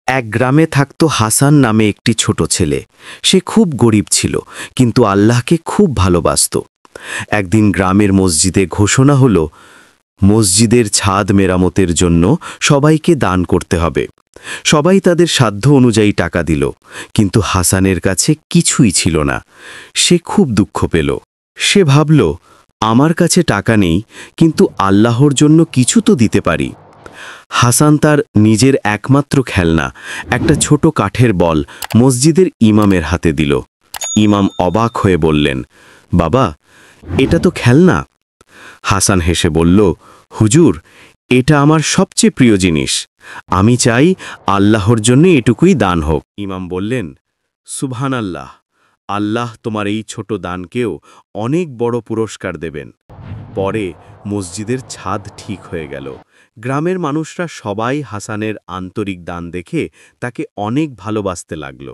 এক গ্রামে থাকত হাসান নামে একটি ছোট ছেলে। সে খুব গরিব ছিল, কিন্তু আল্লাহকে খুব ভালোবাসত। একদিন গ্রামের মসজিদে ঘোষণা হলো, মসজিদের ছাদ মেরামতের জন্য সবাইকে দান করতে হবে। সবাই তাদের সাধ্য অনুযায়ী টাকা দিল, কিন্তু হাসানের কাছে কিছুই ছিল না। সে খুব দুঃখ পেল। সে ভাবল, আমার কাছে টাকা নেই, কিন্তু আল্লাহর জন্য কিছু তো দিতে পারি। হাসান তার নিজের একমাত্র খেলনা, একটা ছোট কাঠের বল, মসজিদের ইমামের হাতে দিল। ইমাম অবাক হয়ে বললেন, বাবা, এটা তো খেলনা। হাসান হেসে বলল, হুজুর, এটা আমার সবচেয়ে প্রিয় জিনিস। আমি চাই আল্লাহর জন্য এটুকুই দান হোক। ইমাম বললেন, সুবহানাল্লাহ, আল্লাহ তোমার এই ছোট দানকেও অনেক বড় পুরস্কার দেবেন। পরে মসজিদের ছাদ ঠিক হয়ে গেল। গ্রামের মানুষরা সবাই হাসানের আন্তরিক দান দেখে তাকে অনেক ভালোবাসতে লাগল।